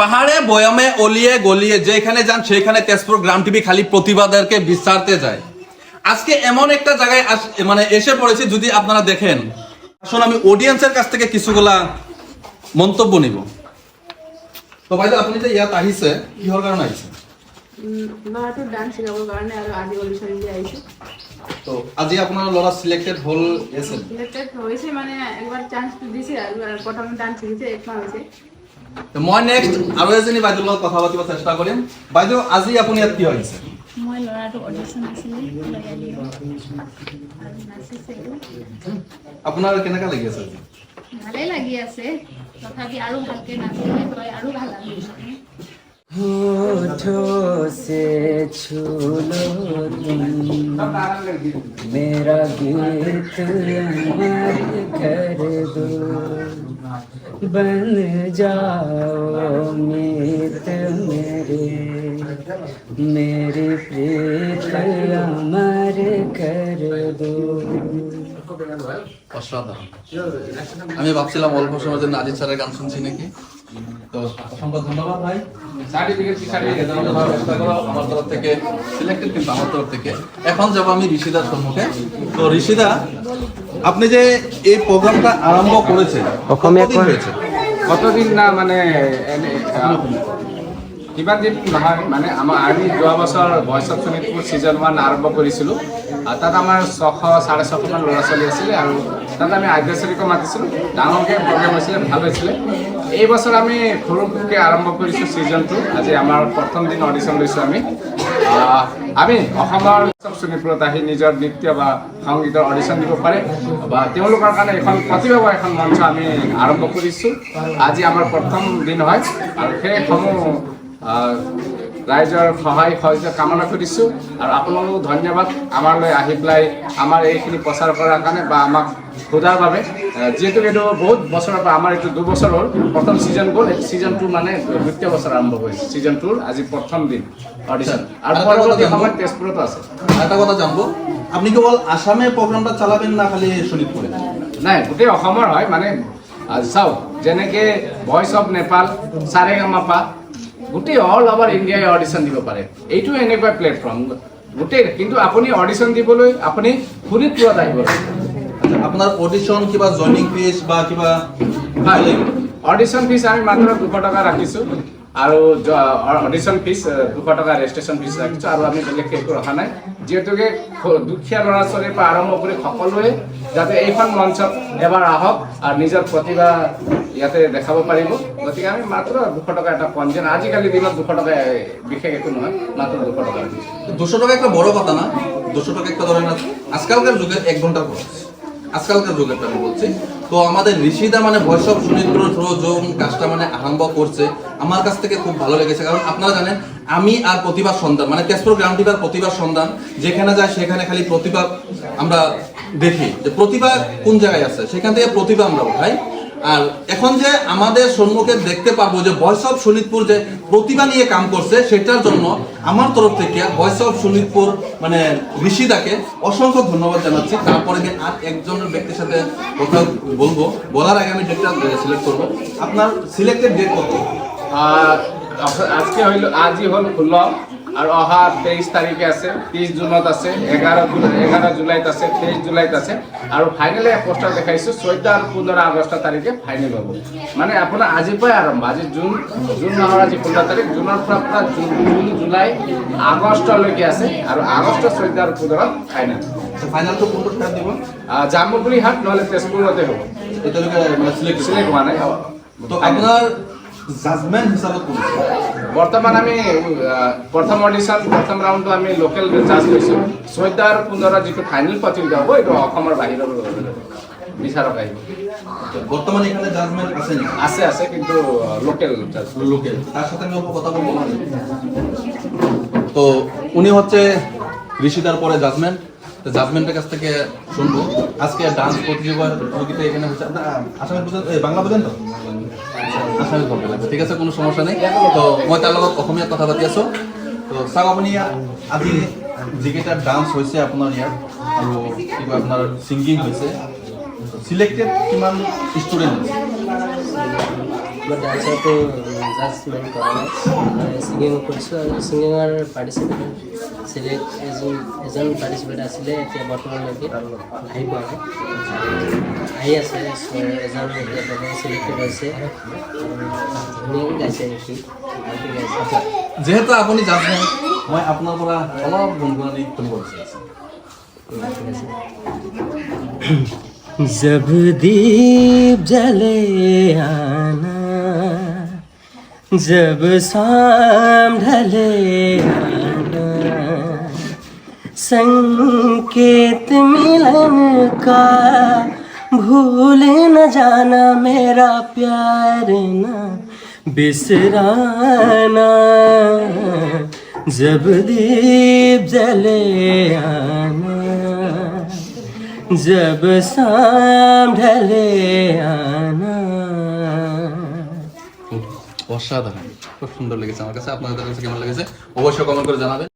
পাহাড়ে বয়ামে অলিয়ে গলিয়ে যেখানে যান সেখানে তেজপুর গ্রাম টিভি খালি প্রতিবাদেরকে বিচারতে যায়। আজকে এমন একটা জায়গায় মানে এসে পড়েছি, যদি আপনারা দেখেন, আসলে আমি অডিয়েন্সের কাছ থেকে কিছুগুলা মন্তব্য নিব। তো ভাই আপনি যে ইয়াত আহিছে কিহর কারণে আহিছে? ল'ৰাটোৰ ডান্স শিকাবৰ কাৰণে আৰু আজি অডিশ্যন দি আহিছোঁ। তো আজি আপোনাৰ ল'ৰা সিলেক্টেড হল আছে? সিলেক্টেড হৈছে মানে একবাৰ চান্সটো দিছে আৰু প্ৰথমে ডান্স শিকিছে, একমাহ হৈছে। তো মই নেক্সট আৰু এজনী বাইদেউৰ লগত কথা পাতিব চেষ্টা কৰিম। বাইদেউ আজি আপুনি ইয়াত কি হৈছে? মই ল'ৰাটো অডিশ্যন দিছিলোঁ, লগাই দিলোঁ আৰু নাচিছিলোঁ। আপোনাৰ কেনেকা লাগি আছে আজি? ভালেই লাগি আছে, তথাপি আৰু ভালকৈ নাচিলে তই আৰু ভাল লাগিব। होठों से छू लो तुम मेरा गीत अमर कर दो बन जाओ मीत मेरी प्रीत अमर कर दो। অসাধারণ। আমি ভাবছিলাম অল্প সময়ের জন্য আজিজ স্যারের গান শুনছি নাকি। তো অসংখ্য ধন্যবাদ ভাই। আমার তরফ থেকে সিলেক্টেড, কিন্তু আমার তরফ থেকে। এখন যাব আমি ঋষিদার সম্মুখে। তো ঋষিদা, আপনি যে এই প্রোগ্রামটা আরম্ভ করেছেন কতদিন হয়েছে? কতদিন না মানে কিমান দিন নহয় মানে আমি যোৱা বছৰ ভইচ অফ শোণিতপুৰ ছিজন 1 আৰম্ভ কৰিছিলোঁ। তাত আমাৰ 600-650 ল'ৰা ছোৱালী আছিলে আৰু তাত আমি আদ্যশ্ৰীকো মাতিছিলোঁ। ডাঙৰকৈ প্ৰগ্ৰেম হৈছিলে, ভাল হৈছিলে। এই বছৰ আমি সৰুকৈ আৰম্ভ কৰিছোঁ ছিজন 2। আজি আমাৰ প্ৰথম দিন অডিশ্যন লৈছোঁ আমি অসমৰ চব শোণিতপুৰত আহি নিজৰ নৃত্য বা সংগীতৰ অডিশ্যন দিব পাৰে বা তেওঁলোকৰ কাৰণে এখন প্ৰতিভা এখন মঞ্চ আমি আৰম্ভ কৰিছোঁ। আজি আমাৰ প্ৰথম দিন হয় আৰু সেইসমূহ ৰাইজৰ সহায় সহযোগ কামনা কৰিছোঁ আৰু আপোনালোকক ধন্যবাদ আমালৈ আহি পেলাই আমাৰ এইখিনি প্ৰচাৰ কৰাৰ কাৰণে বা আমাক সোধাৰ বাবে। যিহেতু এইটো বহুত বছৰৰ পৰা, আমাৰ এইটো 2 বছৰ হ'ল, প্ৰথম ছিজন গ'ল, এইটো ছিজন 2 মানে 2য় বছৰ আৰম্ভ কৰিছে। ছিজন 2ৰ আজি প্ৰথম দিন অডিশ্যন আৰু পৰৱৰ্তী সময়ত তেজপুৰতো আছে। একটা কথা জানবো, আপনি কেবল আসামে প্ৰোগ্ৰামটা চালাবেন না খালি শোণিতপুৰে? নাই, গোটেই অসমৰ হয়। মানে চাওক, যেনেকৈ ভইচ অফ নেপাল, সাৰেগামাপা, গোটেই অল অভাৰ ইণ্ডিয়াই অডিশ্যন দিব পাৰে। এইটো এনেকুৱা প্লেটফৰ্ম গোটেই, কিন্তু আপুনি অডিশ্যন দিবলৈ আপুনি শোণিতপুৰত আহিব লাগিব। আপনার অডিশন কিবা জয়নিং ফিজ বা কিবা? হয়, অডিশ্যন ফিজ আমি মাত্ৰ 200 টকা ৰাখিছোঁ আৰু অডিশ্যন ফিজ 200 টকা ৰেজিষ্ট্ৰেশ্যন ফিজ ৰাখিছোঁ আৰু আমি বেলেগকৈ একো ৰখা নাই। যিহেতুকে দুখীয়া ল'ৰা ছোৱালীৰ পৰা আৰম্ভ কৰি সকলোৱে যাতে এইখন মঞ্চত এবাৰ আহক আৰু নিজৰ প্ৰতিভা ইয়াতে দেখাব পাৰিব, গতিকে আমি মাত্ৰ 200 টকা এটা পঞ্জীয়ন। আজিকালি দিনত 200 টকা বিশেষ একো নহয়, মাত্ৰ 200 টকা রাখিছোঁ। 200 টাকা একটা বড় কথা না। 200 টাকা একটা ধরেন আজকালকার যুগে 1 ঘন্টা খরচ, আজকালকার যুগের আমি বলছি। তো আমাদের ঋষিদা মানে ভয়েস অফ শোণিতপুর যখন কাজটা মানে আরম্ভ করছে, আমার কাছ থেকে খুব ভালো লেগেছে। কারণ আপনারা জানেন আমি আর প্রতিভার সন্ধান, মানে তেজপুর গ্রাম টিভির প্রতিভার সন্ধান, যেখানে যায় সেখানে খালি প্রতিভা আমরা দেখি, যে প্রতিভা কোন জায়গায় আছে, সেখান থেকে প্রতিভা আমরা উঠাই। আর এখন যে আমাদের সম্মুখে দেখতে পাবো যে ভয়েস অফ শোণিতপুর যে প্রতিভা নিয়ে কাম করছে, সেটার জন্য আমার তরফ থেকে ভয়েস অফ শোণিতপুর মানে ঋষিদাকে অসংখ্য ধন্যবাদ জানাচ্ছি। তারপরে আর একজনের ব্যক্তির সাথে কথা বলবো, বলার আগে আমি ডেটটা সিলেক্ট করবো। আপনার সিলেক্টেড ডেট কত? আজকে হইল, আজি হল 16 আৰু অহা 23 তাৰিখে আছে, 30 জুনত আছে, 11 জুলাইত আছে, 23 জুলাইত আছে আৰু ফাইনেলি পোষ্টাৰ দেখাইছোঁ 14 আৰু 15 আগষ্ট তাৰিখে ফাইনেল হ'ব। মানে আপোনাৰ আজিৰ পৰাই আৰম্ভ, আজি জুন মাহৰ আজি 15 তাৰিখ, জুনৰ পৰা আপোনাৰ জুন জুলাই আগষ্টলৈকে আছে আৰু আগষ্ট 14 আৰু 15 ফাইনেল। ফাইনালটো কোনটো ঠাইত দিব? জামুগুৰি হাট নহ'লে তেজপুৰতে হ'ব। এতিয়ালৈকে মানে সিলেক্ট হোৱা নাই। তো আপনাৰ জাজমেন্ট হিসাবত কোন? বৰ্তমান আমি প্ৰথম অডিশ্যন, প্ৰথম ৰাউণ্ডটো আমি লোকেল জাজ লৈছোঁ। 14 আৰু 15 যিটো ফাইনেল প্ৰতিযোগিতা হ'ব, এইটো অসমৰ বাহিৰৰ বিচাৰক আহিব। বর্তমানে এখানে জাজমেন্ট আছে না? আছে কিন্তু লোকেল জাজ। লোকেল, তার সাথে আমি অল্প কথা বলবো। তো উনি হচ্ছে ঋষিদার পরে জাজমেন্ট। তো জাজমেন্টের কাছ থেকে শুনবো আজকে ডান্স প্রতিযোগিতা এখানে হচ্ছে। আসামের বুঝেন, বাংলা বুঝেন তো? আসামের বলতে লাগবে, ঠিক আছে, কোনো সমস্যা নেই। তো মই তাৰ লগত অসমীয়া কথা পাতি আছো। তো চাওক, আপুনি ইয়াত আজি যিকেইটা ডান্স হৈছে আপোনাৰ ইয়াত আৰু কিবা আপোনাৰ ছিংগিং হৈছে, সিলেক্টেড কিমান ষ্টুডেন্ট? डांसर तो জাজমেন্ট কৰা নাই ছিংগিং কৰিছোঁ আৰু ছিংগিঙৰ পাৰ্টিচিপেট এজন পাৰ্টিচিপেট আছিলে এতিয়া বৰ্তমানলৈকে আহি পোৱা নাই আহি আছে এজন এতিয়া চিলেক্টেড হৈছে ধুনীয়াকৈ গাইছে সি ভালকৈ গাইছে যিহেতু আপুনি জানে মই আপোনাৰ পৰা অলপ গুণগুণানি শুনিব বিচাৰিছোঁ जब दीप जले आना जब शाम ढले आना संकेत मिलन का भूल न जाना मेरा प्यार न बिसराना जब दीप जले आना जब शाम ढले आना অসাধারণ খুব সুন্দর লেগেছে আমার কাছে আপনাদের কাছে কেমন লেগেছে অবশ্যই কমেন্ট করে জানাবেন